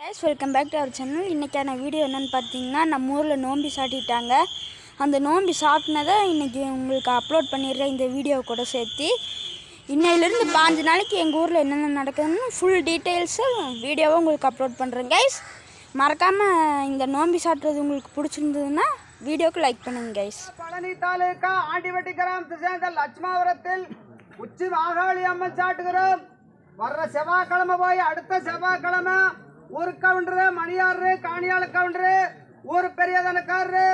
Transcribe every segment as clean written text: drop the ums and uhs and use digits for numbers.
guys, welcome back to our channel. இன்னைக்கான video என்னன்னு பார்த்தீங்கன்னா நம்ம ஊரில் நோம்பி சாட்டிட்டாங்க. அந்த நோம்பி சாட்டினதை இன்றைக்கி உங்களுக்கு அப்லோட் பண்ணிடுறேன் இந்த வீடியோ கூட சேர்த்து. இன்னையிலேருந்து 5 நாளைக்கு எங்கள் ஊரில் என்னென்ன நடக்குதுன்னு ஃபுல் டீட்டெயில்ஸு வீடியோவை உங்களுக்கு அப்லோட் பண்ணுறேன் கைஸ். மறக்காமல் இந்த நோம்பி சாட்டுறது உங்களுக்கு பிடிச்சிருந்ததுன்னா வீடியோக்கு லைக் பண்ணுங்க கைஸ். பழனி தாலுகா ஆண்டிவட்டி கிராமத்தை சேர்ந்த லட்சுமாபுரத்தில் உச்சி மாகாளி அம்மன் சாட்டுகிறோம். வர்ற செவ்வாய்க்கிழமை போய் அடுத்த செவ்வாய்க்கிழமை ஊர் கவுண்டரு, மணியாரு, காணியாள கவுண்டரு, ஊர் பெரியதனக்காரரு,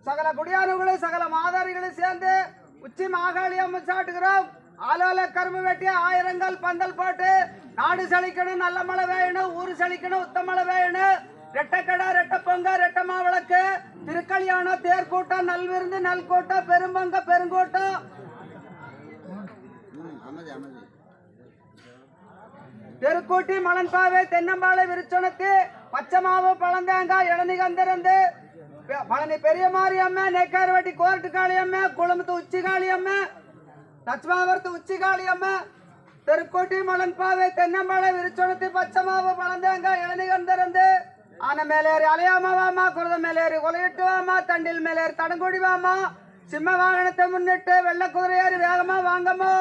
சகல குடியானவர்களும் சகல மாதாரிகளும் சேர்ந்து உச்சி மாகாளி அம்மன் சாட்டுகிறோம். ஆலோல கரும்பு வெட்டி ஆயிரங்கள் பந்தல் போட்டு நாடு செழிக்கணும், நல்ல மழை வேணும், ஊர் செழிக்கணும், உத்த மழை வேணும். ரெட்டக்கடை, ரெட்ட பொங்க, ரெட்ட மாவிளக்கு, திருக்கல்யாணம், தேர்கூட்டம், நல்விருந்து, நல்கூட்டம், பெரும்பொங்க, பெருங்கூட்டம், தெருக்கூட்டி, மலன்பாவை, தென்னம்பாலை, விருச்சனத்து, பச்சைமாவு, பழந்தேங்காய், இளநிகந்திருந்து, பழனி பெரிய மாரியம்மை, நெக்காரவட்டி கோர்ட்டு காளியம்மை, குளமுத்து உச்சி காளியம்மை, லட்சுமாபுரத்து உச்சி காளியம்மை, தெருக்கூட்டி, மலன்பாவை, தென்னம்பாலை, விருச்சனத்து, பச்சைமாவு, பழந்தேங்காய், இளநிகந்திருந்து, ஆன மேலேறி அலையாம வாமா, குருத மேலேறி கொலையிட்டு வாமா, தண்டில் மேலேறி தடங்குடி வாமா, சிம்ம வாகனத்தை முன்னிட்டு வெள்ள குதிரையேறி வேகமா வாங்கம்மா.